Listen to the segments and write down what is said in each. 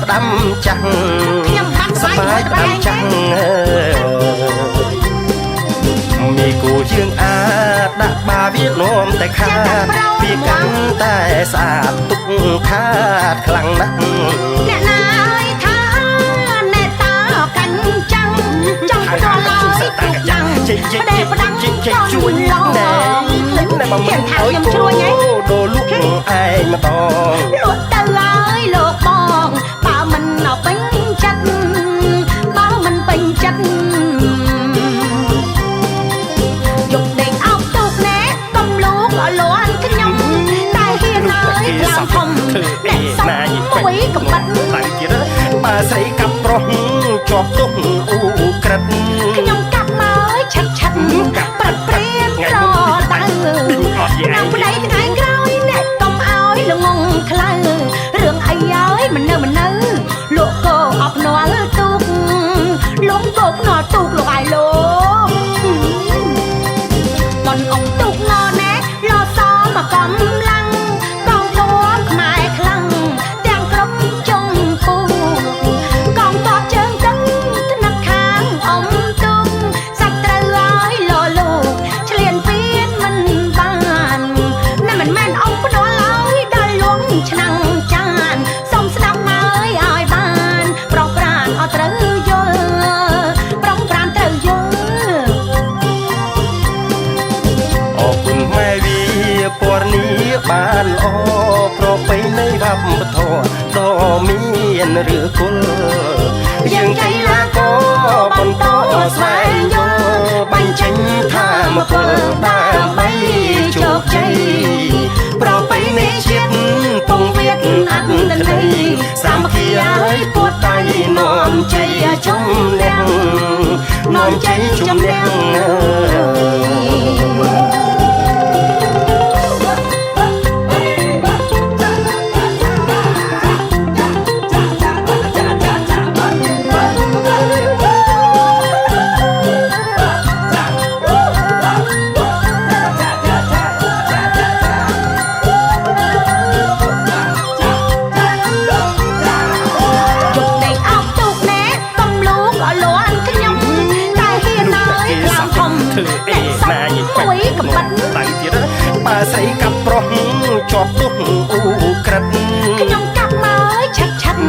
ផ្ដាំចាំងសបាយផ្ដាំចាំងមីគូយើងអាចដាក់បាវានោមតែខាតវាកាន់តែស្អាតទុកខាតខ្លាំងណាស់អ្នកណាយថាអ្នកតាកាន់ចាំងចង់ដល់ឡើយទុកចាំងតែផ្ដាំជួយដែរតែមកមិនអើយជួយដូរលក់ឯងម្ដងលក់ទៅហើយលោកបងបើមិនពេញចិត្តបើមិនពេញចិត្តយកដេកអោបទុកណែកំលោកលន់ខ្ញុំតែហ៊ានហើយខ្លាំងធំអ្នកសំមួយកំបាត់តែទៀតបើស្រីកាប់ប្រុសជាប់ទុកអ៊ូក្រិតខ្ញុំកាប់មកឆាត់ឆាត់ប្រត់ព្រៀនរតើណាំប្តីថ្ងៃក្រោយអ្នកកុំឲ្យល្ងងខ្លៅរឿងអីហើយមិននៅលោកកោអបនាល់ទុកលោកកោភ្នាល់ទុកលោកអាយលោកមិនអង្គទុកណណែលសមកកំឡាំងកងទ័ពខ្មែរខ្លាំងទាំងក្រុមជុំពូកងទ័ពជើងទឹកថ្នាក់ខាងអំទុំសាច់ត្រូវឲ្យលលោកឆ្លៀនពៀនមិនបានណាមិនមែនអង្គផ្ដល់ឲ្យដល់លងឆ្នាំងចានសុំស្ដាប់មកឲ្យបានប្រងប្រានអត់ត្រូវយល់ប្រងប្រានត្រូវយល់អរគុណម៉ែវាពណ៌នេះបានល្អប្រពៃណីវប្បធម៌ដ៏មានឬគុលយើងចៃឡាក៏បន្តស្វែងយល់បញ្ចេញថាមពលដើម្បីជោគជ័យប្រពៃណីជាតិពងវៀតអត្តន័យសាមគ្គីឲ្យពួតដៃនាំជ័យជំនះនាំជ័យជំនះមួយកំបាត់តែទៀតបើស្រីកាប់ប្រុសជាប់ទុកអ៊ូក្រិតខ្ញុំកាប់មកឆាត់ឆាត់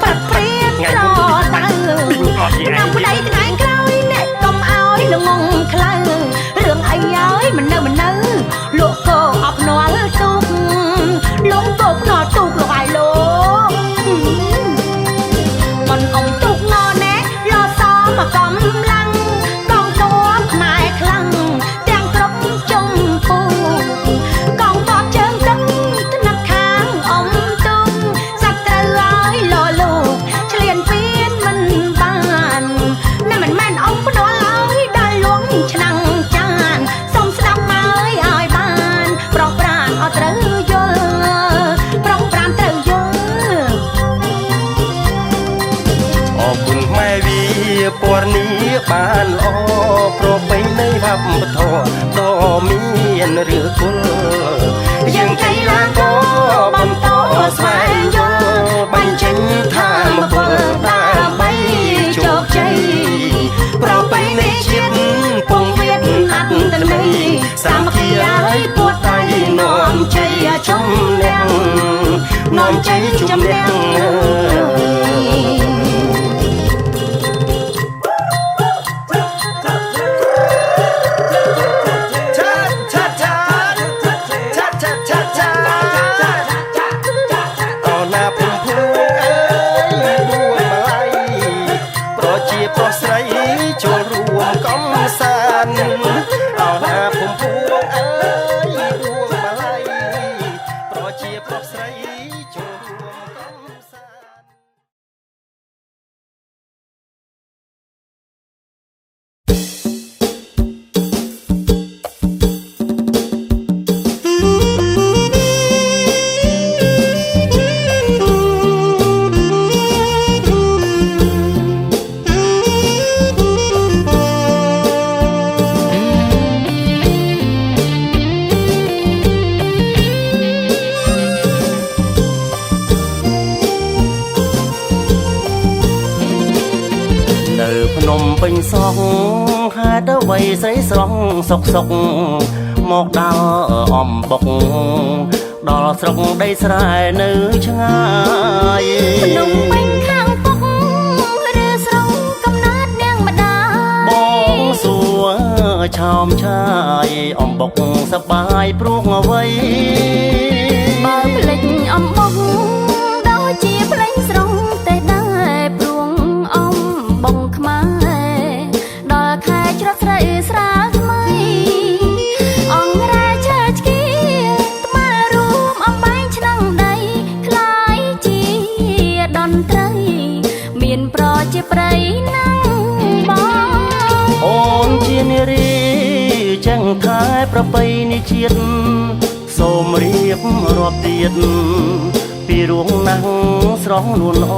ប្រត់ព្រៀនរតើណាំប្តីថ្ងៃក្រោយអ្នកកុំឲ្យល្ងងខ្លៅរឿងអីហើយមិននៅលោកកោអបនាល់ទុកលោកកោភ្នាល់ទុកលោកអាយលោកមិនអង្គទុកណណែលសមកកំឡាំងកងទ័ពខ្មែរខ្លាំងទាំងក្រុមជុំពូកងទ័ពជើងទឹកថ្នាក់ខាងអំទុំសាច់ត្រូវឲ្យលោកឆ្លៀនពៀនមិនបានណាមិនមែនអង្គផ្ដល់ឲ្យដល់លងឆ្នាំងចានសុំស្ដាប់មកឲ្យបានប្រងប្រានអត់ត្រូវយល់ប្រងប្រានត្រូវយល់អរគុណម៉ែវាពណ៌នេះបានល្អប្រពៃណីវប្បធម៌ដ៏មានឬគុលយើងចៃឡាក៏បន្តស្វែងយល់បញ្ចេញថាមពលដើម្បីជោគជ័យប្រពៃណីជាតិពងវៀតអត្តន័យសាមគ្គីឲ្យពួតដៃនាំជ័យជំនះនាំជ័យជំនះប្រុសស្រីចូលរួមកំសាន្តអោណាភូមិពួងអើយដួងម៉ាឡៃប្រជាប្រុសស្រីចូលរួមកំ នៅភ្នំពេញសោះហេតុអ្វីស្រីស្រងសុកសុកមកដល់អំបុកដល់ស្រុកដីស្រែនៅឆ្ងាយភ្នំពេញខាងពុកឬស្រុកកំណើតនាងម្ដាយបងសួរឆោមឆាយអំបុកសប្បាយព្រោះអ្វីបើភ្លេចអំបុកដូចជាភ្លេចស្រុកតែដែរព្រោះអំបុកខ្មែរដល់ខែច្រត់ស្រីស្រាថ្មីអងរ៉ែឈើឆ្កៀថ្មរួមអំបែងឆ្នាំងដីคล้ายជាតន្ត្រីមានប្រជាប្រៃណាំបងអូនជានារីចឹងខែប្រពៃណីជាតិសូមរៀបរាប់ទៀតពីរួងណាស់ស្រស់នួនល្អ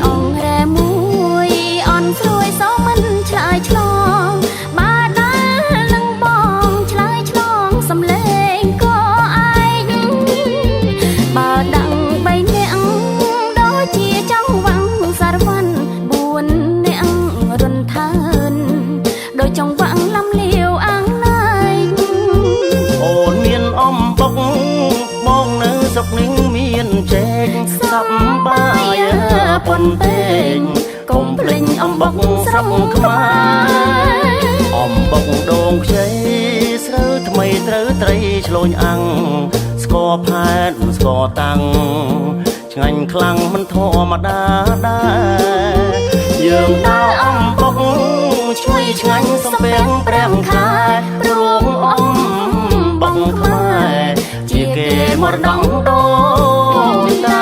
អងរ៉ែមួយអន់ស្រួយសោមិនឆ្លើយឆ្លងបាដល់នឹងបងឆ្លើយឆ្លងសំលេងក៏ឯងបើដឹងបីនាក់ដូចជាចង់វាំងសារវ័ន4នាក់រុនថើនដូចចង់វាំងលំលាវអាំងណៃអូនមានអំបុកបងនៅសុកនេះមានជែកសប្បាយប៉ុនពេងកុំភ្លេចអំបុកស្រុកខ្មែរអំបុកដងខ្ចីស្រូវថ្មីត្រូវត្រីឆ្លូញអាំងស្ករផែនស្ករតាំងឆ្ងាញ់ខ្លាំងមិនធម្មតាដែរយើងដើរអំបុកជួយឆ្ងាញ់សំពេងព្រះខែរួងអំបុកខ្មែរជាគេមរតកដូនតា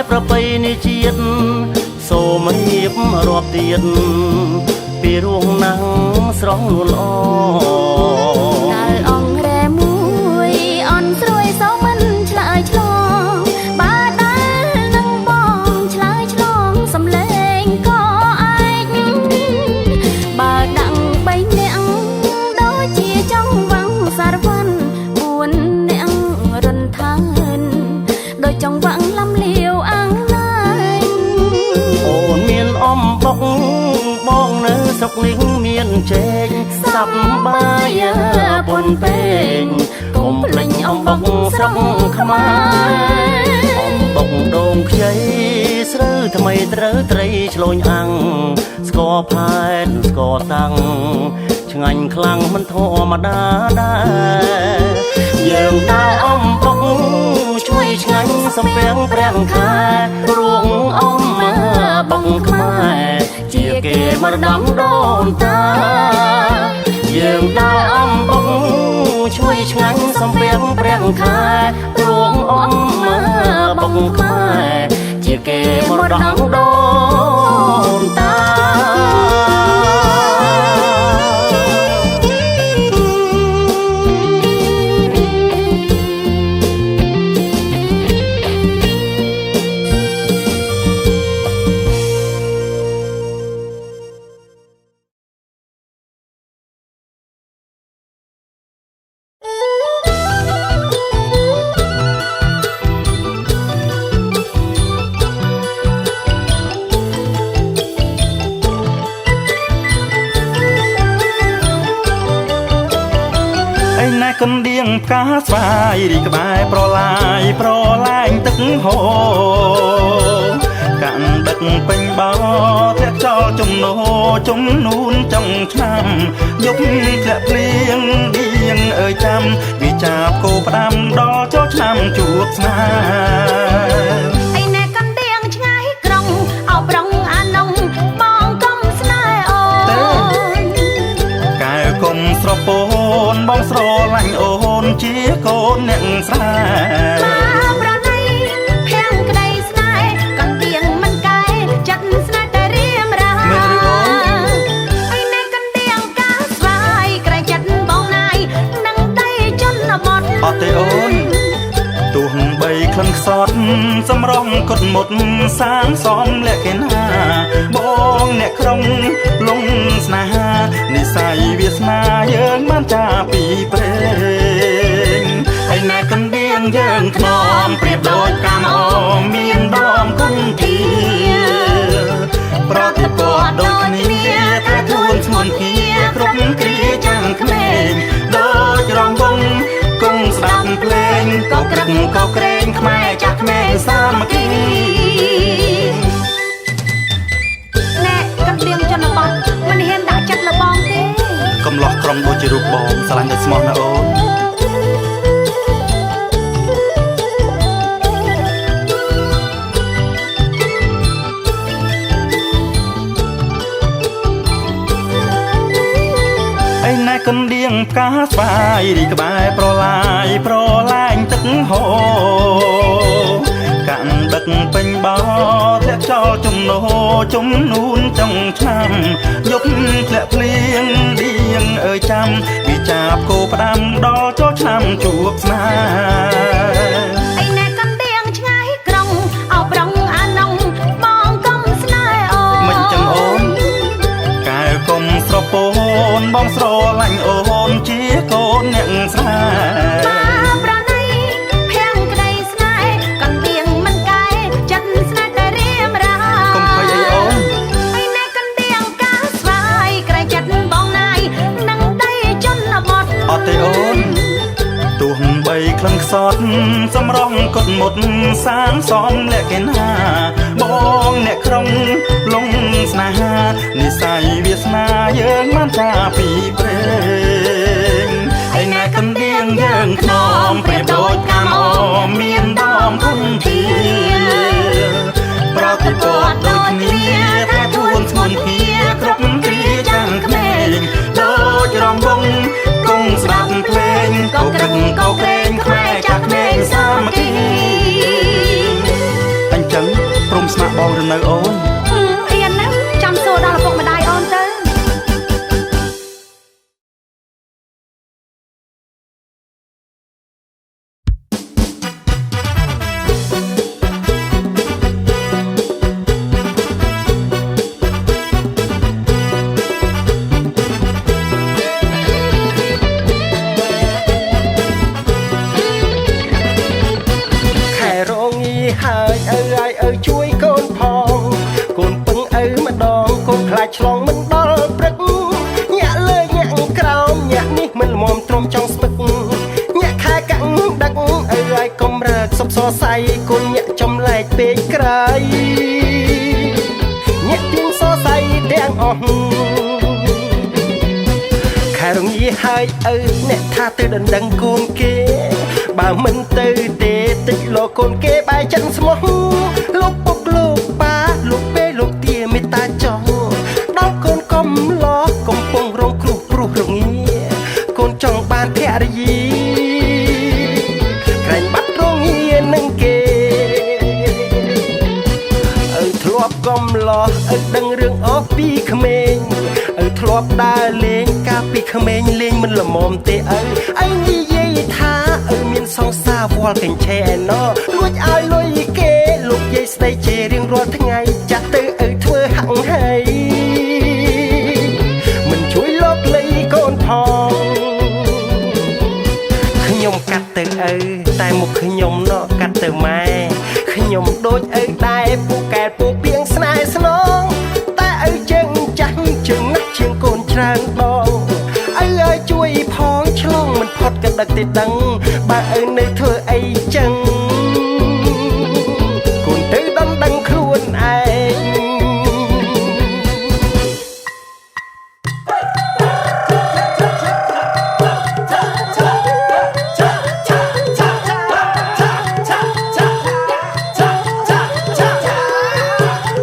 ប្រពៃណីជាតិសូមរៀបរាប់ទៀតពីរួងណាំងស្រស់នួនល្អដែលអងរ៉ែមួយអន់ស្រួយសោមិនឆ្លើយឆ្លងបើដល់នឹងបងឆ្លើយឆ្លងសំលេងក៏ឯងបើដឹងបីនាក់ដូចជាចង់វាំងសារវ័ន4នាក់រុនថើនដូចចង់វាំងលំលាវអាំងណៃអូនមានអំបុកបងនៅស្រុកនេះមានជែកសប្បាយប៉ុនពេងកុំភ្លេចអំបុកស្រុកខ្មែរអំបុកដងខ្ចីស្រូវថ្មីត្រូវត្រីឆ្លូញអាំងស្ករផែនស្ករតាំងឆ្ងាញ់ខ្លាំងមិនធម្មតាដែរយើងដើរអំបុកជួយឆ្ងាញ់សំពេងព្រះខែរួងអំបុកខ្មែរជាគេមរតកដូនតាយើងដើរអំបុកជួយឆ្ងាញ់សំពេងព្រះខែរួងអំបុកខ្មែរជាគេមរតកដូនតា កណ្ដៀងផ្កាស្វាយរីក្បែរប្រឡាយទឹកហូរកាន់ដឹកពេញបោធាក់ចោលជំនូនចុងឆ្នាំយប់ធ្លាក់ភ្លៀងឌៀងអើយចាំវាចាប់គោផ្ដាំដល់ចូលឆ្នាំជួបស្នេហ៍ឯណែកណ្ដៀងឆ្ងាយក្រុងអោប្រងអានងបងកុំស្នេហ៍អូនកែកុំស្រពោនបងស្រឡាញ់អូនជាកូនអ្នកស្រែប្រណីភាំងក្តីស្នេហ៍កណ្ដៀងមិនកែចិត្តស្នេហ៍តែរៀមរាឯណែកណ្ដៀងកា សម្រងកត់មុតសាងសំលក្ខណៈបងអ្នកក្រុងលងស្នេហានិស័យវាសនាយើងបានចាពីព្រេងហើយណែកណ្ដៀងយើងថ្នមប្រៀបដូចកាមអមមានដមគុនធាប្រតិបត្តិដូចគ្នាតែខ្លួនស្ងួនគៀគ្រប់គ្រាចាំងក្មេងដូចរងវងគង់ស្ដាប់ភ្លេងក៏ក្រឹកក៏ក្រែងខ្មែរចាស់ក្មេងសាមគ្គីណែកណ្ដៀងជនបទមិនហ៊ានដាក់ចិត្តលបងទេកំឡោះក្រុមដូចជារូបបងស្រឡាញ់តែស្មោះណាអូនកណ្ដៀងផ្កាស្វាយរីក្បែរប្រឡាយទឹកហូរកាំងដឹកពេញបោធ្លាក់ចោលជំនូនចុងឆ្នាំយកធ្លាក់ភ្លៀងដៀងអើយចាំវាចាប់គោផ្ដាំដល់ចូលឆ្នាំជួបស្នេហ៍ឯណែកណ្ដៀងឆ្ងាយក្រុងអោប្រងអានងបងកុំស្នេហ៍អូនមិនចឹងអូនកែកុំស្រពោនបងស្រឡាញ់អូនជាកូនអ្នកស្នេហ៍ប្រណីភាំងក្តីស្នេហ៍កណ្ដៀងមិនកែចិត្តស្នេហ៍តែរៀមរាកុំភ័យអីអូនឯណែកណ្ដៀងកាស្វាយក្រែងចិត្តបងណាយនឹងដីជនបទអត់ទេអូនទោះបីក្លិនខ្សត់សម្រងកត់មុតសាងសំលក្ខណៈបងអ្នកក្រុងលងស្នេហានិស័យវាសនាយើងបានចាពីព្រេងហើយណែកណ្ដៀងយើងថ្នមប្រៀបដូចកាមអមមានដមគុនធាប្រតិបត្តិដូចគ្នាតែខ្លួនស្ងួនគៀគ្រប់គ្រាចាំងក្មេងដូចរងវងគង់ស្ដាប់ភ្លេងក៏ក្រឹកក៏ក្រែងខ្មែរចាស់ក្មេងសាមគ្គីអញ្ចឹងព្រមស្ម័គ្របងឬនៅអូនអៀនណាចាំសួរដល់ឪពុកម្ដាយអូនទៅជួយកូនផងកូនពឹងឪម្ដងកូនខ្លាចឆ្លងមិនដល់ព្រឹកញាក់លើញាក់ក្រោមញាក់នេះមិនល្មមទ្រាំចង់ស្ពឹកញាក់ខែកាំងដឹកឪឲ្យកុំរើកសុបសរសៃកូនញាក់ចំលែកពេកក្រៃញាក់ទៀងសរសៃទាំងអស់ខែរងាហើយឪអ្នកថាទៅដណ្ដឹងកូនគេបើមិនទៅទេតិចលោកកូនគេបែកចិនស្មោះលោកពុកលោកប៉ាលោកពេលោកទាមេត្តាចង់ដល់កូនកុំលោកំពុងរងគ្រោះព្រោះរងាកូនចង់បានភរិយាក្រែងបាត់រងានឹងគេឪធ្លាប់កំលោឪដឹងរឿងអស់ពីក្មេងឪធ្លាប់ដើរលេងកាលពីក្មេងលេងមិនល្មមទេឪនិយាយថាមានសង្សារវល់កញ្ឆែណោលួចឲ្យលុយគេលោកយាយស្ដីជេររៀងរាល់ថ្ងៃចាស់ទៅឪធ្វើហាក់ហើយមិនជួយលោកលីកូនផងខ្ញុំកាត់ទៅឪតែមុខខ្ញុំណោកាត់ទៅម៉ែខ្ញុំដូចឪដែរពូកែពូពីងស្នេហ៍ស្នងតែឪជើងចាស់ជើងណាស់ជាងកូនច្រើនដងឪឲ្យជួយផងឆ្លងមិនផុតក៏ដឹកទេដឹងបើឪនៅធ្វើអីចឹងកូនទៅដល់ដឹងខ្លួនឯង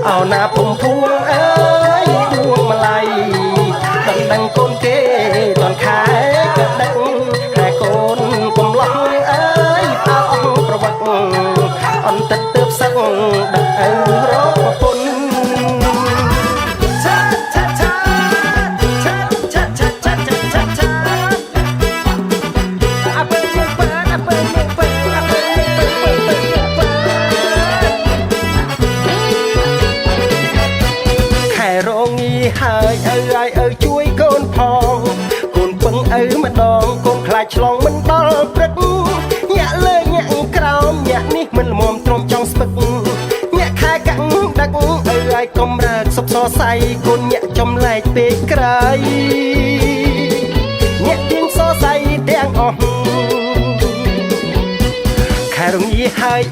អោណាភុំភួងអើយដួងម្លៃដឹងកូនគេតនខែក៏ដឹងហើយកូនកុំឡោះអើយអោអស់ប្រវ ai chuối con phong con bưng mà đòn con khai chlong mình bao bật nhẹ lơi nhẹ cào nhẹ ní mình mồm trong trong spực nhẹ khai cẳng đắc ai công ra sập so say con nhẹ trong lại tê cray nhẹ tiếng so say đen khai đồng ý hai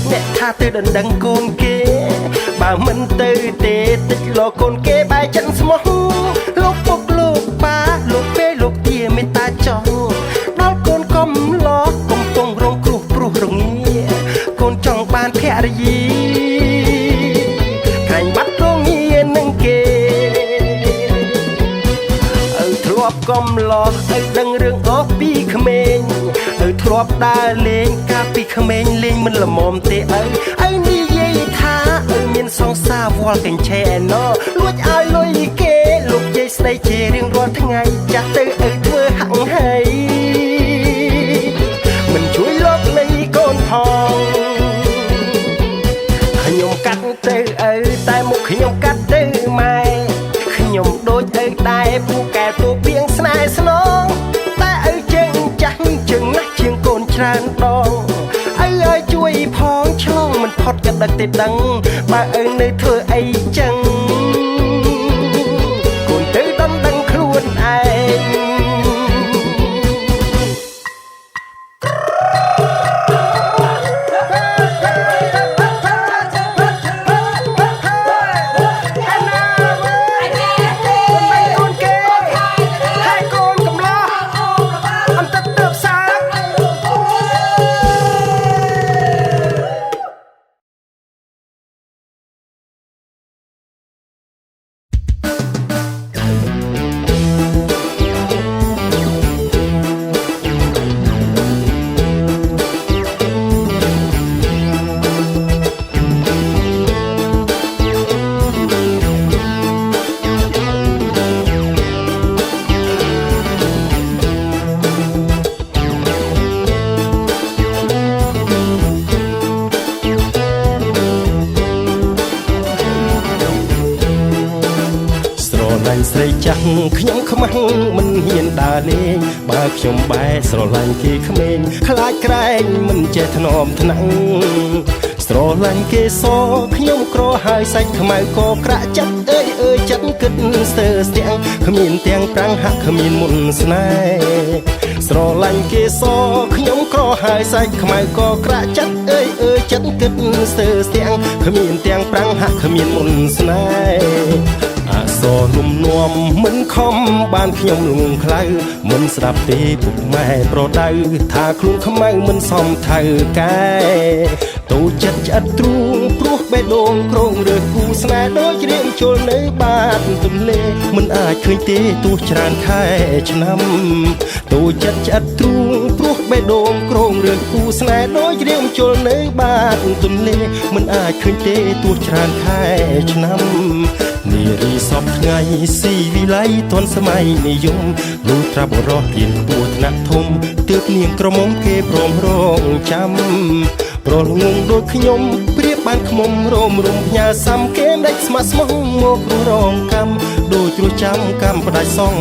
nhẹ tha tư đần đằng con kia bà mình tư tê tích lo con kia bài chân smong lúc bốc lúc ba lúc bê lúc tia mới ta cho đó con com lo com tông rong cruh pruh rong nghĩa con trong ban phè gì cảnh bắt rong nghĩa nâng kê thọp com lo đằng rừng ốp pi khmênh thọp đa lên ca pi khmênh lên mình là mồm tê đi dây tha miền sông xa voal cảnh trẻ nó luốt ai lôi kê lục dây say chê riêng rồi tháng ngày chặt tư thưa hẳn hay mình chuối lót lấy con hòn nhom cắt tư tai một nhom cắt tư mai nhom đôi tai bu kè tu biếng snai sno tai chân chắc chừng nát chiêng cồn tràn đòn ai chuối phong chong mình phọt cả đặc tê đắng bà nơi thưa ấy chăng cồn tới đâm đắng khuôn aiស្រីចាស់ខ្ញុំខ្មាំងមិនហ៊ានដើរលេងបើខ្ញុំបែរស្រឡាញ់គេក្មេងខ្លាចក្រែងមិនចេះថ្នមថ្នាក់ស្រឡាញ់គេសខ្ញុំក្រហើយសាច់ខ្មៅក៏ក្រាក់ចិត្តចិត្តគិតស្ទើរស្ទាំងគ្មានទាំងប្រាំងហាក់គ្មានមុនស្នេហ៍ស្រឡាញ់គេសខ្ញុំក្រហើយសាច់ខ្មៅក៏ក្រាក់ចិត្តចិត្តគិតស្ទើរស្ទាំងគ្មានទាំងប្រាំងហាក់គ្មានមុនស្នេហ៍អសរលំនាំមិនខំបានខ្ញុំលងខ្លៅមិនស្ដាប់ទេពុកម៉ែប្រដៅថាខ្លួនខ្មៅមិនសមថៅកែតូចចិត្តឆ្អិតទ្រូងព្រោះបេះដូងក្រងរើគូស្នេហ៍ដូចរៀងជុលនៅបាតទន្លេមិនអាចឃើញទេទោះច្រើនខែឆ្នាំតូចចិត្តឆ្អិតទ្រូងព្រោះបេះដូងក្រងរើគូស្នេហ៍ដូចរៀងជុលនៅបាតទន្លេមិនអាចឃើញទេទោះច្រើនខែឆ្នាំនារីសពថ្ងៃស៊ីវិល័យទាន់សម័យនិយមលុះត្រាបរោះរៀនពួរថ្នាក់ធំទើបនាងក្រមុំគេព្រមរងចាំប្រលងងដូចខ្ញុំព្រៀបបានខ្មុំរោមរំផ្ញើសាំគេដាច់ស្មាត់ស្មោះមករងកម្មដូចរស់ចាំកម្មផ្ដាច់សង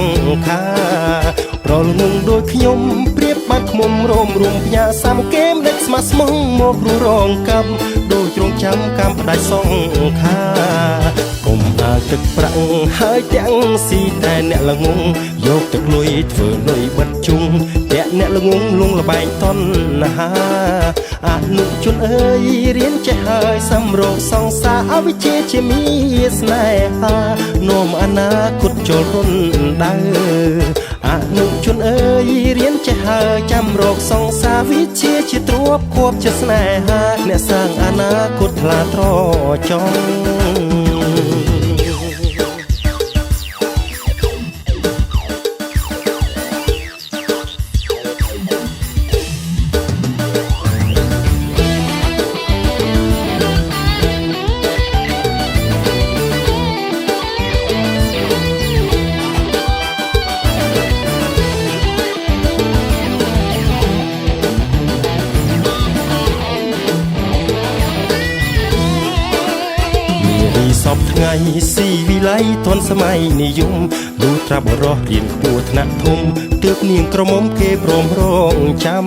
ខាប្រលងងដូចខ្ញុំព្រៀបបានខ្មុំរោមរំផ្ញើសាំគេដាច់ស្មាត់ស្មោះមករងកម្មដូចរងចាំកម្មផ្ដាច់សងខាគុំអាទឹកប្រាក់ហើយទាំងស៊ីតែអ្នកល្ងងយកទឹកលុយធ្វើលុយបិទជុងតែអ្នកល្ងងលងលបែងតណ្ហាអនុជនអើយរៀនចេះហើយសំរងសង្សារអវិជ្ជាជាមីស្នេហានោមអនាគតចូលរុនដើអនុជនអើយរៀនចេះហើយចាំរកសង្សារវិជ្ជាជាទ្រព្យគួបជាស្នេហាអ្នកសាងអនាគតថ្លាត្រចង់សពថ្ងៃស៊ីវិ ល័យទាន់សម័យនិយមលុះត្រាបរោះរៀនខ្ពស់ថ្នាក់ធំទើបនាងក្រមុំគេព្រមរងចាំ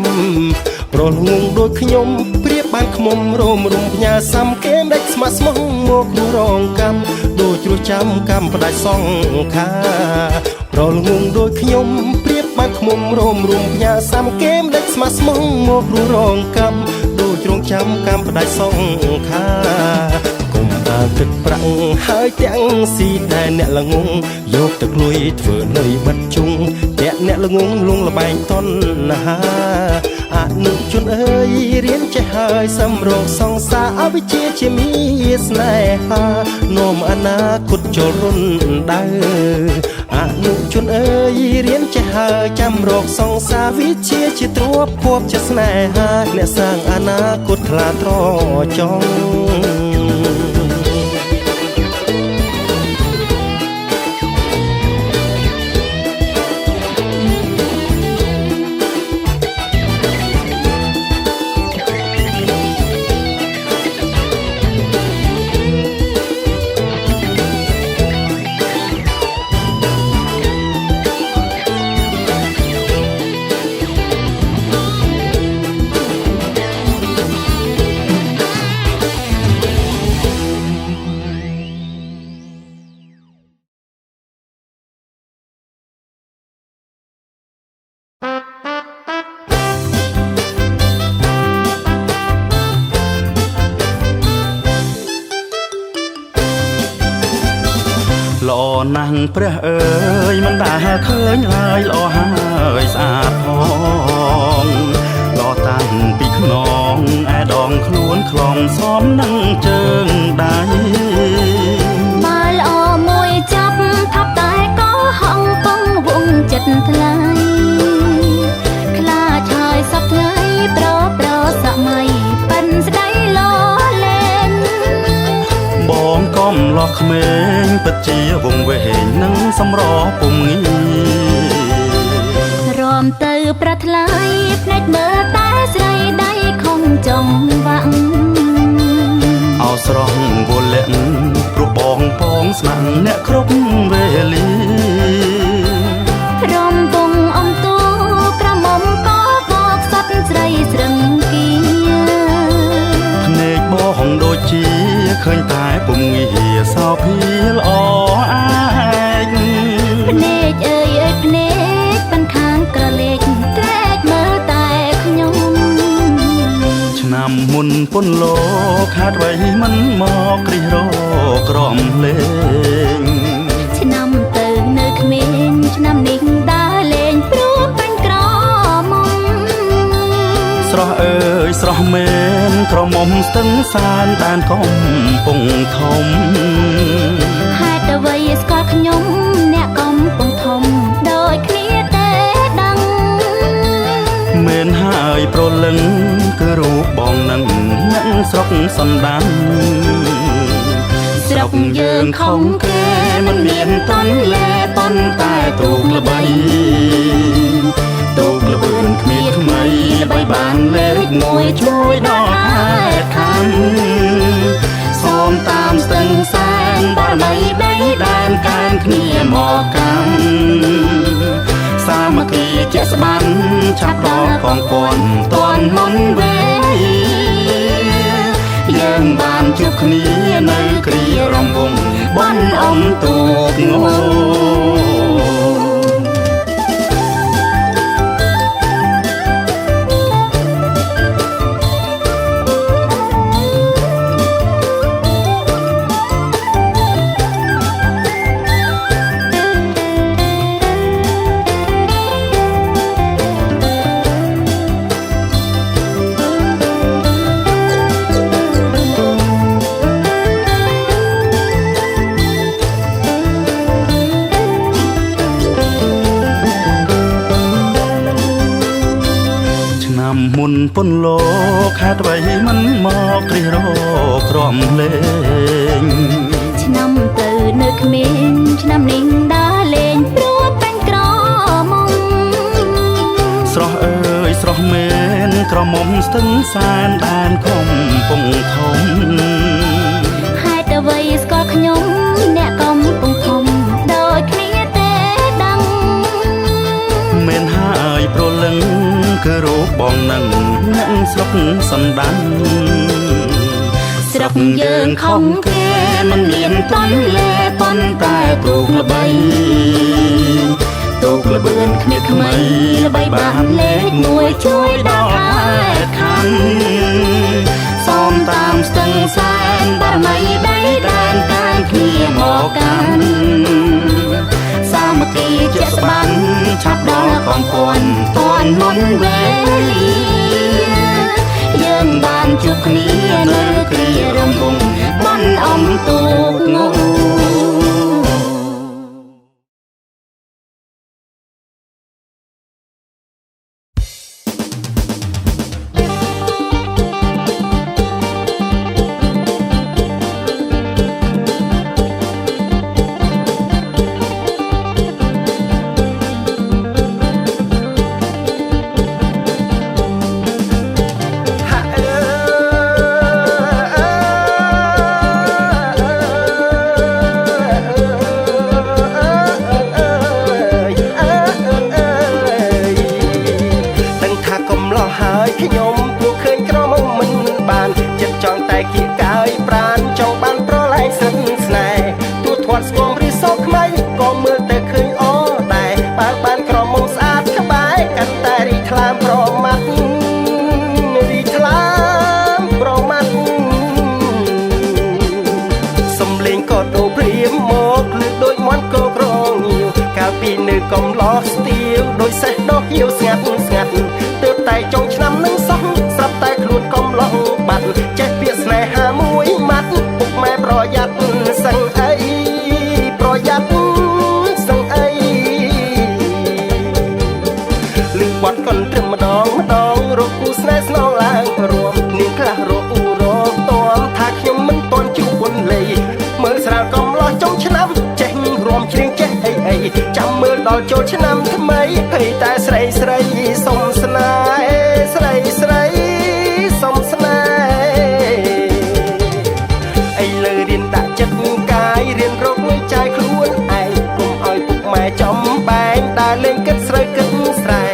ប្រលងងដូចខ្ញុំព្រៀបបានខ្មុំរមរំផ្ញើសាំគេមិនដេចស្មាក់ស្មោះមកគ្រូរងកម្មដូចជ្រោះចាំកម្មផ្ដាច់សងខាប្រលងងដូចខ្ញុំព្រៀបបានខ្មុំរមរំផ្ញើសាំគេមិនដេចស្មាក់ស្មោះមកគ្រូរងកម្មដូចជ្រោះចាំកម្មផ្ដាច់សងខាទឹកប្រាំងហើយទាំងស៊ីតែអ្នកល្ងងយកទឹកលុយធ្វើនៅបិទជុងតែអ្នកល្ងងលងលបែងតនហាអនុជនអើយរៀនចេះហើយសម្រងសង្សារអវិជ្ជាជាមានស្នេហានោមអនាគតចូលរុនដៅអនុជនអើយរៀនចេះហើយចាំរកសង្សារវិជ្ជាជាទ្រព្យភពជាស្នេហាអ្នកសាងអនាគតថ្លាត្រចង់ល្អណាស់ព្រះអើយមិនដែលឃើញឡើយល្អហើយស្អាតផងល្អតាំងពីខ្នងឯដងខ្លួនខ្លងសមនឹងជើងដៃបើល្អមួយចាប់ថាប់តែក៏ហងពងវងចិត្តថ្លៃខ្លាចហើយសពថ្ងៃប្រសម័យប៉ិនស្ដីលោលែងបងកំលោះក្មេងពិតជាវងវែងនឹងសម្រពុំងារមទៅប្រថ្លៃភ្នែកមើលតែស្រីដៃខំចង់វាក់អោស្រស់វលៈព្រោះបងពងស្នាំអ្នកគ្រប់វេលារំពងអំទូក្រមុំក៏កកសត់ស្រីស្រឹងគៀភ្នែកបងដូចជាឃើញតែពុំងាសោភីល្អអាយភ្នែកអើយភ្នែកប៉ាន់ខាងក្រឡេកត្រែកមើលតែខ្ញុំឆ្នាំមុនពុនលោខាត់ໄວមិនមកគ្រិះរក្រំលេងឆ្នាំទៅនៅក្មេងឆ្នាំនេះដើរលេងព្រោះបាញ់ក្រមុំស្រស់អើយស្រស់មែនក្រមុំស្ទឹងសានតានកំពង់ធំហេតុអ្វីស្គាល់ខ្ញុំអ្នកកំពង់ធំដូចគ្នាទេដឹងមែនហើយប្រលឹងគឺរូបបងនឹងអ្នកស្រុកសណ្ដានស្រុកយើងខំគេមិនមានតន់លែប៉ុន្តែទូកល្បីទូកល្បឿនគ្មានថ្មីល្បីបានលេខ1ជួយដល់ហេតុខណ្ឌសូមតាមស្ទឹងសែនបារមីបីដែនកានគ្នាមកកម្មសាមគ្គីជាស្បាន់ឆាប់ដល់កងពាន់តន់មុនវេយើងបានជួបគ្នានៅគ្រារំវងបនអំទូកងោមុនពុនលោខាត់ໄວមិនមកគ្រិះរក្រំលេងឆ្នាំទៅនៅក្មេងឆ្នាំនេះដើរលេងព្រោះបាញ់ក្រមុំស្រស់អើយស្រស់មែនក្រមុំស្ទឹងសានដានកំពង់ធំហេតុអ្វីស្គាល់ខ្ញុំអ្នកកំពង់ បងនឹងអ្នកស្រុកសំដានស្រុកយើងខំគេមិនមានតន់លេប៉ុន្តែទូកល្បីទូកល្បឿនគ្នាថ្មីល្បីបានលេខមួយជួយដល់ខែខណ្ឌសូមតាមស្ទឹងសែនបារមីដីដែនកានគ្នាមកកាន់សាមគ្គីជាស្បាំងឆាប់ដល់កងពាន់តាន់មុនវេលាយើងបានជួបគ្នានៅគ្រារំវងបានអំទូកងូខ្ញុំពួកឃើញក្រមុំមិនបានចិត្តចង់តែគៀកកាយប្រានចង់បានប្រឡែងស្និទ្ធស្នេហ៍ទួធាត់ស្គមឬសោកខ្មៅក៏មើលទៅឃើញអតែបើបានក្រមុំស្អាតក្បែរកាន់តែរីថ្លើមប្រមាត់រីថ្លើមប្រមាត់សំលេងក៏ដូរព្រាមមកលឺដូចមាន់ក៏ក្រងាវកាលពីនៅកំឡោះស្ទៀវដូចសេះដោះហៀវស្ងាត់ស្ងាត់ទើបតែចុងឆ្នាំនឹងសោះស្រាប់តែខ្លួនកំឡោះបាត់ចេះពាក្យស្នេហាមួយម៉ាត់ពុកម៉ែប្រយ័ត្នសឹងអីប្រយ័ត្នសឹងអីលឺបាត់កន្ទ្រឹមម្ដងរកគូស្នេហ៍ស្នងឡើងរួមនាងខ្លះរកអ៊ូរកតមថាខ្ញុំមិនតន់ជួបពុនលេមើលស្រាលកំឡោះចុងឆ្នាំចេះរួមជ្រៀងចេះអីចាំមើលដល់ចូលឆ្នាំថ្មីភ័យតែស្រីស្រីសុំស្នេហ៍ស្រីស្រីសុំស្នេហ៍ឥឡូវរៀនដាក់ចិត្តកាយរៀនរកលុយចាយខ្លួនឯងកុំឲ្យពុកម៉ែចំបែងដើរលេងគិតស្រូវគិតស្រែ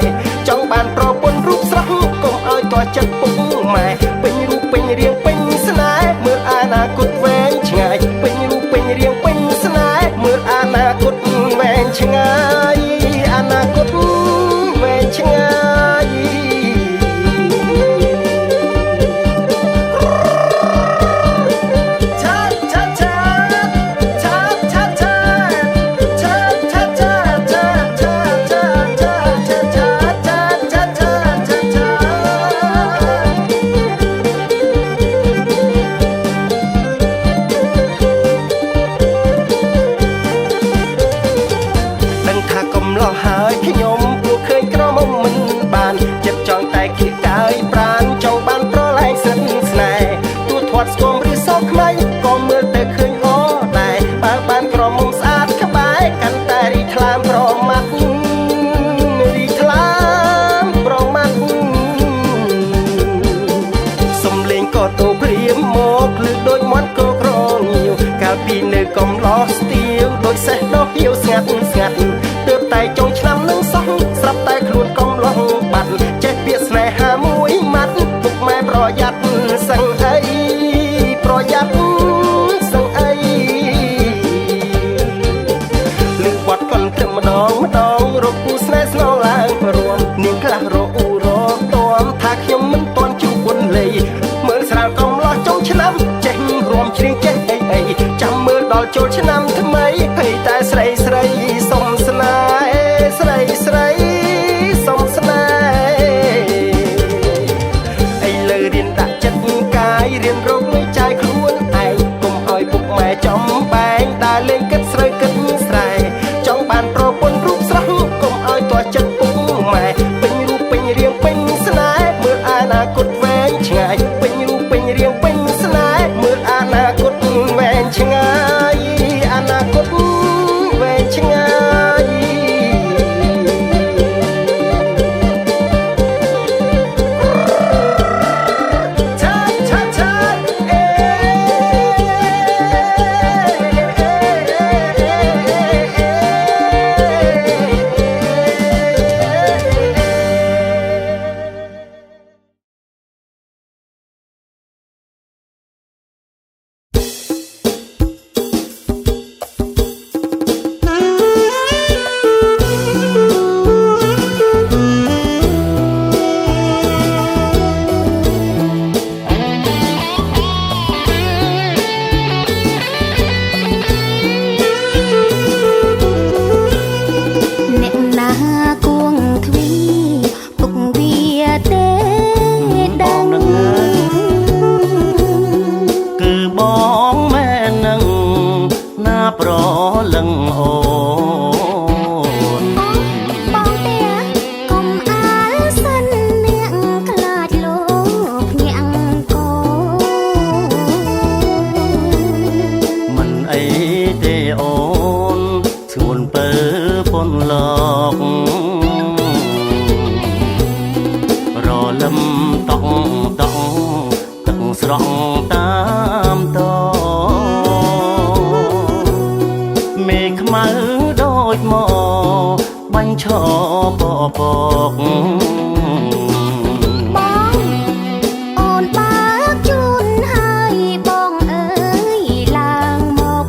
ចង់បានប្រពន្ធរូបស្រស់កុំឲ្យតោះចិត្តពុកម៉ែពេញរូបពេញរាងពេញស្នេហ៍មើលអនាគតវែងឆ្ងាយពេញរូបពេញរាងពេញស្នេហ៍មើលអនាគតវែងឆ្ងាយអនាគតវែងឆ្ងាយហើយខ្ញុំពួកឃើញក្រមុំមិនបានចិត្តចង់តែគៀកកាយប្រានចង់បានប្រឡែងស្និទ្ធស្នេហ៍ទួធាត់ស្គមឬសោកខ្មៅក៏មើលទៅឃើញអតែបើបានក្រមុំស្អាតក្បែរកាន់តែរីថ្លើមប្រមាត់រីថ្លើមប្រមាត់សំលេងក៏ដូរព្រាមមកលឺដូចមាន់ក៏ក្រងាវកាលពីនៅកំឡោះស្ទៀវដូចសេះដោះហៀវស្ងាត់ស្ងាត់ទើបតែចុងឆ្នាំនឹងសោះស្រាប់តែខ្លួនកំឡោះបាត់ចេះពាក្យស្នេហាមួយម៉ាត់ពុកម៉ែប្រយ័ត្នសឹងអីប្រយ័ត្នសឹងអីលឺបាត់កន្ទ្រឹមម្ដងរកគូស្នេហ៍ស្នងឡើងរួមនាងខ្លះរកអ៊ូរកតមថាខ្ញុំមិនតន់ជួបពុនលេមើលស្រាលកំឡោះចុងឆ្នាំចេះរួមជ្រៀងចេះអីចាំមើលដល់ចូលឆ្នាំថ្មីភ័យតែស្រីស្រីសុំស្នេហ៍ស្រីស្រីសុំស្នេហ៍ឥឡូវរៀនដាក់ចិត្តកាយរៀនរកលុយចាយខ្លួនឯងកុំឲ្យពុកម៉ែចំបែងដើរលេងគិតស្រូវគិតស្រែចង់បានប្រពន្ធរូបស្រស់កុំឲ្យតោះចិត្តពុកម៉ែពេញរូបពេញរាងពេញស្នេហ៍មើលអនាគតវែងឆ្ងាយពេញរូបពេញរាងពេញស្នេហ៍មើលអនាគតវែងឆ្ងាយអនាគត ឆោពពកបងអូនបើកជូនហើយបងអើយឡើងមក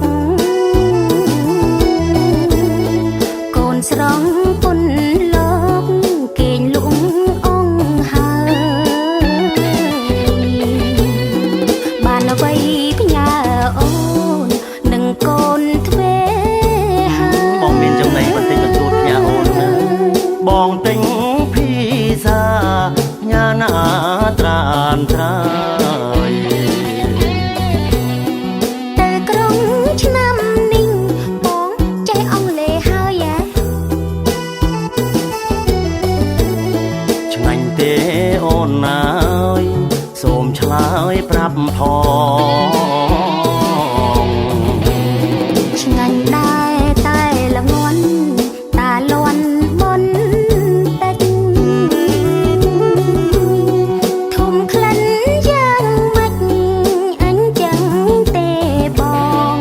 កូនស្រង់ពុនលោកគេងលក់អងហើយបានអ្វីផ្ញើអូននឹងកូនទ្វេហើយបងមានចំណៃបន្តិចបន្តួចផ្ញើអូនណាបងទិញភីហ្សាញ៉ាណាត្រានត្រាយទៅក្រុងឆ្នាំនេះបងចេះអង់គ្លេសហើយឆ្ងាញ់ទេអូនណាយសូមឆ្លើយប្រាប់ផងឆ្ងាញ់ដែរតែល្ងន់តាលន់មុនតិចធំក្លិនយ៉ាងម៉េចអញចឹងទេបង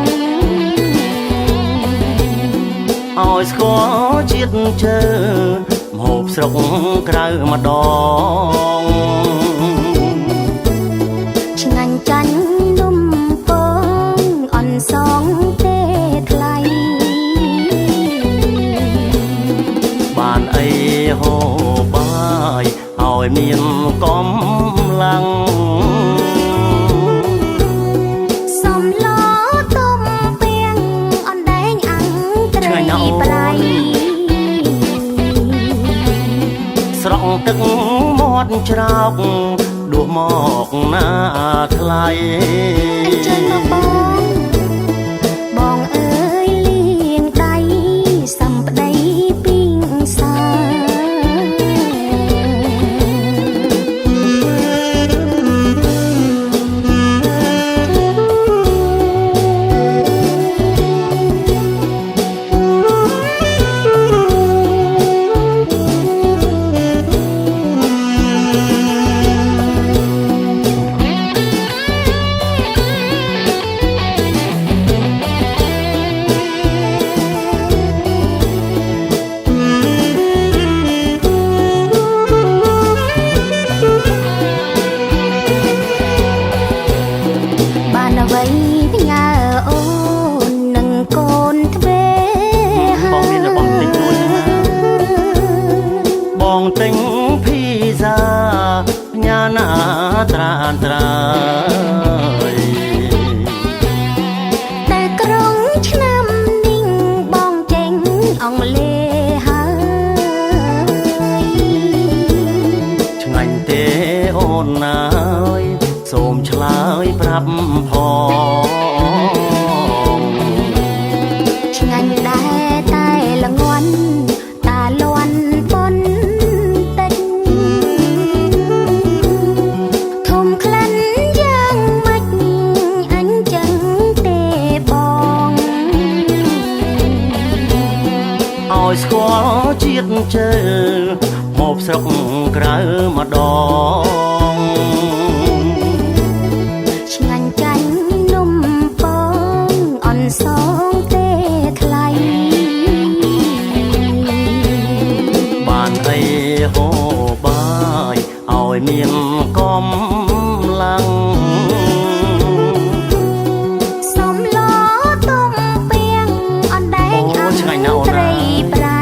ឲ្យស្គាល់ជាតិជើម្ហូបស្រុកក្រៅម្ដងឆ្ងាញ់ចាញ់នំពងអន់សងទេថ្លៃបានអីហូបបាយឲ្យមានកម្លាំងសំឡទុំពេងអនដែងអាំងត្រីប្រៃស្រង់ទឹកមាត់ច្រោកដួសមកណាថ្លៃអញ្ចឹងមកបងអើយលៀងដៃសំប្តីពីងសាបានអ្វីផ្ញើអូននឹងកូនទ្វេបងមានរបស់តិចតួចណាបងទិញភីហ្សាញ៉ាណាត្រានត្រាយតែក្រុងឆ្នាំនេះបងចេញអង់គ្លេសហើយឆ្ងាញ់ទេអូនណាយសូមឆ្លើយប្រាប់ផងឆ្ងាញ់ដែរតែល្ងន់តាលន់ប៉ុនតិចធំក្លិនយ៉ាងម៉េចអញចឹងទេបងឲ្យស្គាល់ជាតិជើម្ហូបស្រុកក្រៅម្ដងឆ្ងាញ់ចាញ់នំពងអន់សងទេថ្លៃបានអីហូបបាយឲ្យមានកម្លាំងសំឡទុំពេងអនដែងអាំងត្រីប្រៃ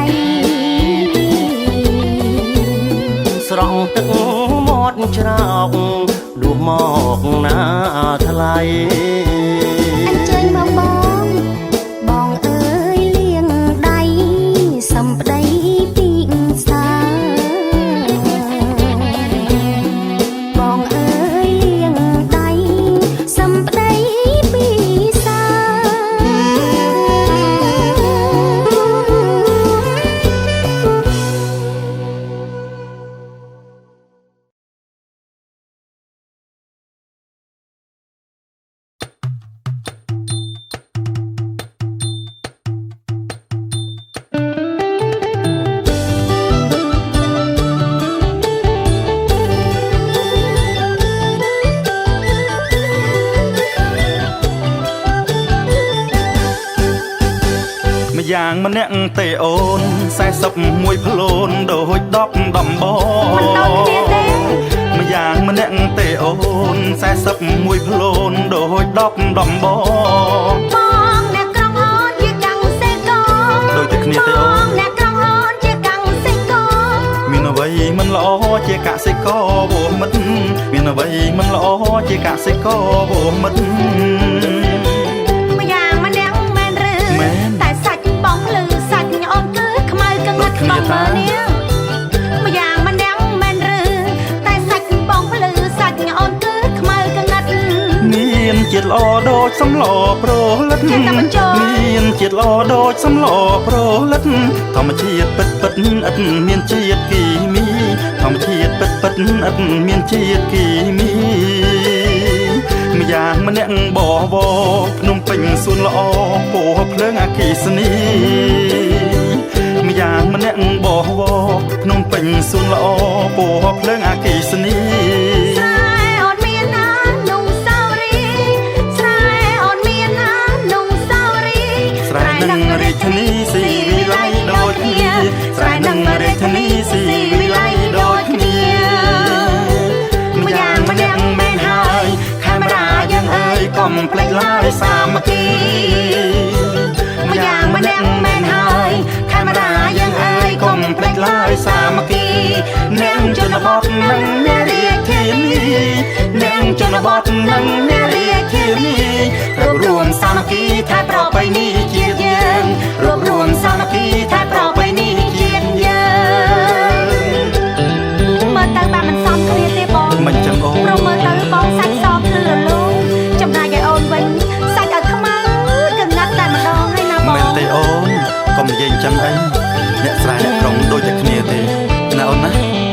ស្រង់ទឹកមាត់ច្រោកដួសមកណាថ្លៃអញ្ជើញមកបងអើយលៀងដៃសំប្តីពីងសាបងអើយលៀងដៃសំប្តីពីសា អ ម្នាក់ទេអូន41ផ្លូនដូច10ដំបង មិនដូចគ្នាទេ ម្យ៉ាងម្នាក់ទេអូន41ផ្លូនដូច10ដំបង បងអ្នកក្រុងអូនជាកាំងសេកោ ដូចតែគ្នាទេអូន បងអ្នកក្រុងអូនជាកាំងសេកោ មានអ្វីមិនល្អជាកសិករវោមិត្តមានអ្វីមិនល្អជាកសិករវោមិត្ត ម្យ៉ាងម្នាក់មែនឬតែសាច់បងភ្លឺសាច់អូនគឺខ្មៅកងឹតបងមើលនេះម្យ៉ាងម្នាក់មែនឬតែសាច់បងភ្លឺសាច់អូនគឺខ្មៅកងឹត មានជាតិល្អដូចសម្លប្រលិតមានជាតិល្អដូចសម្លប្រលិតធម្មជាតិពិតពិតឥតមានជាតិគីមីធម្មជាតិពិតពិតឥតមានជាតិគីមីម្យ៉ាងម្នាក់បវភ្នំពេញសួនល្អពោភ្លើងអគ្គិសនីម្យ៉ាងម្នាក់បវភ្នំពេញសួនល្អពោភ្លើងអគ្គិសនី រាជធានីស៊ីវិល័យដូចគ្នាស្រែនឹងរាជធានីស៊ីវិល័យដូចគ្នាម្យ៉ាងម្នាក់មែនហើយកាមេរ៉ាយើងអើយកុំភ្លេចឡើយសាមគ្គីម្យ៉ាងម្នាក់មែនហើយកាមេរ៉ាយើងអើយកុំភ្លេចឡើយសាមគ្គីអ្នកជនបទនឹងអ្នករាជធានីអ្នកជនបទនឹងអ្នករាជធានីរួមសាមគ្គីថែប្រពៃណីជាតិយើងរួមសាមគ្គីថែប្រពៃណីជាតិយើង មើលទៅបានមិនសមគ្នាទេបង មិនចឹងអូន ព្រោះមើលទៅបងសាច់សភ្លឺរលោងចំណែកឯអូនវិញសាច់ឲ្យខ្មៅកងាត់តែម្ដងហើយណាបង មែនទេអូនកុំនិយាយចឹងអីអ្នកស្រែអ្នកក្រុងដូចតែគ្នាទេណាអូនណា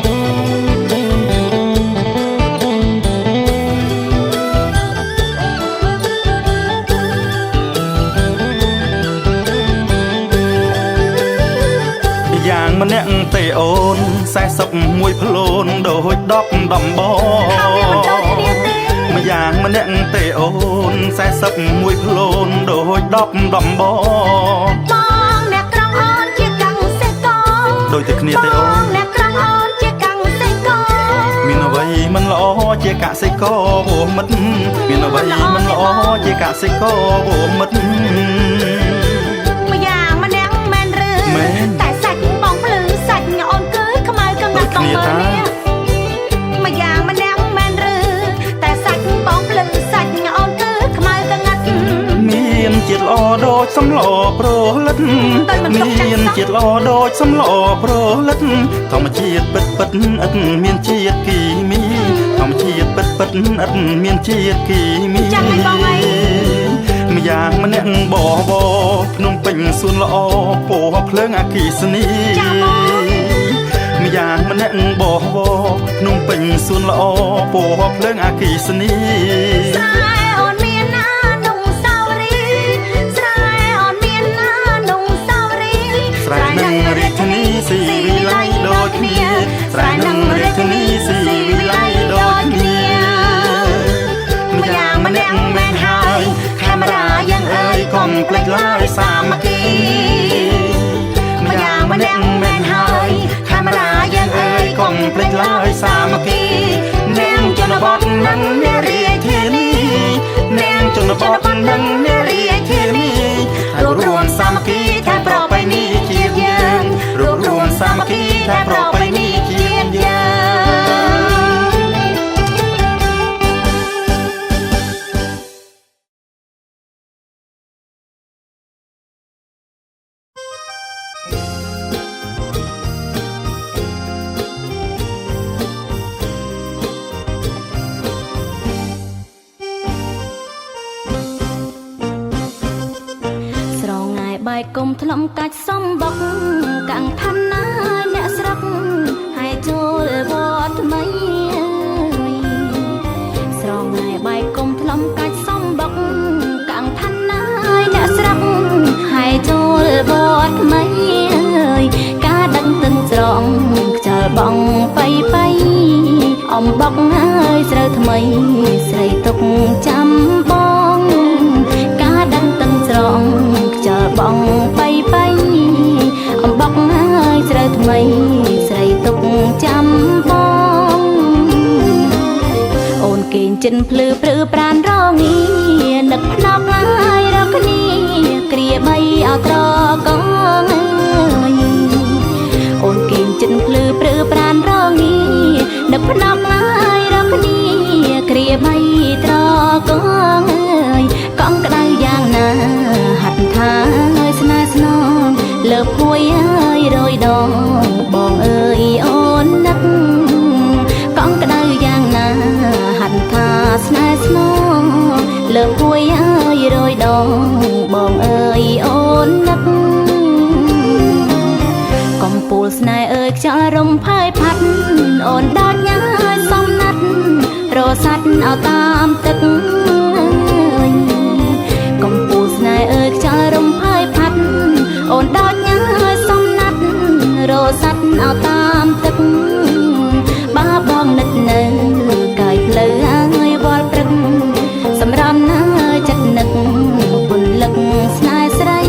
យ៉ាងម្នាក់ទេអូន41ផ្លូនដូច10ដំបង មិនដូចគ្នាទេ ម្យ៉ាងម្នាក់ទេអូន41ផ្លូនដូច10ដំបង បងអ្នកក្រុងអូនជាកាំងសេកោ ដូចតែគ្នាទេអូ បង ន អ្នកក្រុងអូនជាកាំងសេកោ មានអ្វីមិនល្អជាកសិករវោមិត្តមានអ្វីមិនល្អជាកសិករវោមិត្ត ម្យ៉ាងម្នាក់មែនឬ មែន តែសាច់បងភ្លឺសាច់អូនគឺខ្មៅកងាត់បងមើលនេះម្យ៉ាងម្នាក់មែនឬតែសាច់បងភ្លឺសាច់អូនគឺខ្មៅកងាត់ មានជាតិល្អដូចសម្លប្រលិតមានជាតិល្អដូចសម្លប្រលិតធម្មជាតិពិតពិតឥតមានជាតិគីមីធម្មជាតិពិតពិតឥតមានជាតិគីមី ចាំមិនបងអី ម្យ៉ាងម្នាក់បវភ្នំពេញសួនល្អពោភ្លើងអគ្គិសនី ចាំបង ម្យ៉ាងម្នាក់បវភ្នំពេញសួនល្អពោភ្លើងអគ្គិសនី ស្រែអូនមានណានំសាវរីស្រែអូនមានណានំសាវរី ស្រែនឹងរាជធានីស៊ីវិល័យដូចគ្នាស្រែនឹងរាជធានីស៊ីវិល័យដូចគ្នាម្យ៉ាងម្នាក់មែនហើយកាមេរ៉ាយើងអើយកុំភ្លេចឡើយសាមគ្គីម្យ៉ាងម្នាក់មែនហើយកាមេរ៉ាយើងអើយកុំភ្លេចឡើយសាមគ្គីអ្នកជនបទនឹងអ្នករាជធានីអ្នកជនបទនឹងអ្នករាជធានីរួមសាមគ្គីថែប្រពៃណីជាតិយើងរួមសាមគ្គីថែប្រពៃណីជាតិយើង បាយគុំថ្លុំកាច់សំបុកកាំងឋានណាអ្នកស្រុកហើយចូលវត្តថ្មីស្រងថ្ងៃបាយគុំថ្លុំកាច់សំបុកកាំងឋានណាអ្នកស្រុកហើយចូលវត្តថ្មីការដឹងទិនស្រងខ្យល់បងបៃបៃអំបុកហើយស្រូវថ្មីស្រីទុកចាំបងការដឹងទិនស្រងខ្យល់បងបៃបៃ ថ្មីស្រីទុកចាំបងអូនគេងចិនភ្លឺព្រឺប្រានរងានឹកភ្នក់ហើយរកគ្នាគ្រាបីអោត្រកងអូនគេងចិនភ្លឺព្រឺប្រានរងានឹកភ្នក់ហើយរកគ្នាគ្រាបីត្រកងកង់ក្ដៅយ៉ាងណាហាត់ថាហើយស្នេហ៍ស្នងលើភួយហើយរយដងបងអើយអូននឹកកង់ក្ដៅយ៉ាងណាហាត់ថាស្នេហ៍ស្នងលើភួយហើយរយដងបងអើយអូននឹកកំពូលស្នេហ៍អើយខ្យល់រំភើយផាត់អូនដោតញ៉ាយសំណាត់រស័តអោតាមទឹកកំពូលស្នេហ៍អើយខ្យល់រំភើយផាត់អូនដោតញ៉ាយសំណាត់រស័តអោតាមទឹកបាបងនឹកនៅកាយផ្លូវហើយវល់ព្រឹកសម្រាប់ណាចិត្តនឹកពន្លឹកស្នេហ៍ស្រី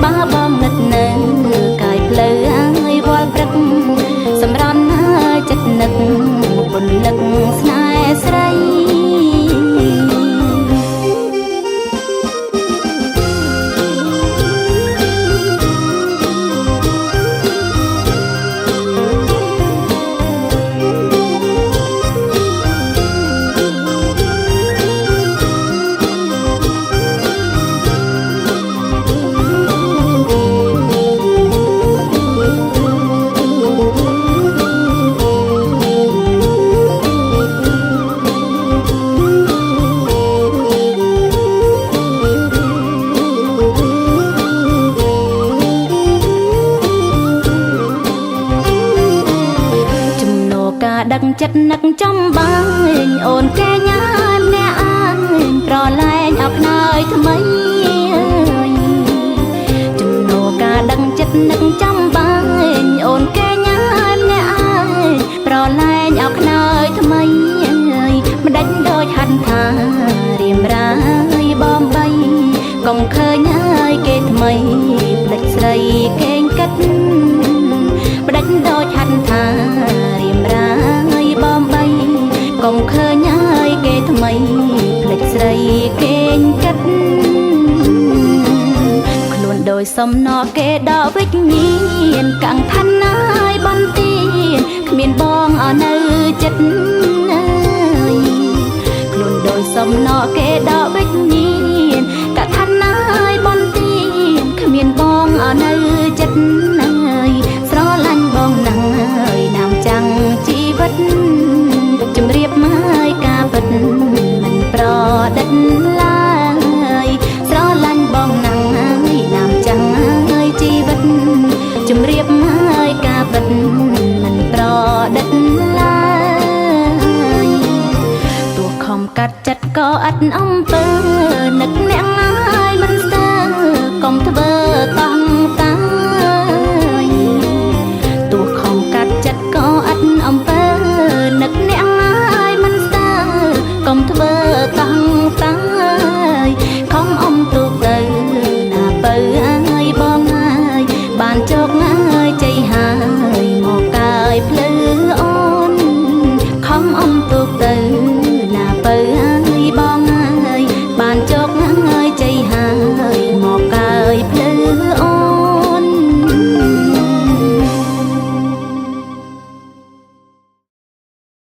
បាបងនឹកនៅកាយផ្លូវហើយវល់ព្រឹកសម្រាប់ណាចិត្តនឹកពន្លឹកស្នេហ៍ស្រីដឹកចិត្តនឹកចំបាញ់អូនកែញ៉ាយម្នាក់អានប្រឡែងអោខ្នើយថ្មីចំណូលការដឹកចិត្តនឹកចំបាញ់អូនកែញ៉ាយម្នាក់អានប្រឡែងអោខ្នើយថ្មីម្ដេចដូចហាត់ថារៀមរាយបំបីកុំឃើញហើយគេថ្មីផ្លេចស្រីគេងកិតម្ដេចដូចហាត់ថារៀមរាបំបីកុំឃើញហើយគេថ្មីផ្លេចស្រីគេងកិតខ្លួនដោយសំណរគេដកវិញ្ញាណកាំងឋានហើយបន្ទានគ្មានបងអនៅចិត្តខ្លួនដោយសំណរគេដកវិញ្ញាណកាំងឋានហើយបន្ទានគ្មានបងអនៅចិត្តស្រឡាញ់បងណាស់ហើយណាមចាំងជីវិតជំរាបមកការពិតមិនប្រឌិតឡើយស្រឡាញ់បងណាស់ហើយណាមចាំងហើយជីវិតជំរាបមកការពិតមិនប្រឌិតឡើយទោះខំកាត់ចិត្តក៏អត់អំពើនឹកអ្នក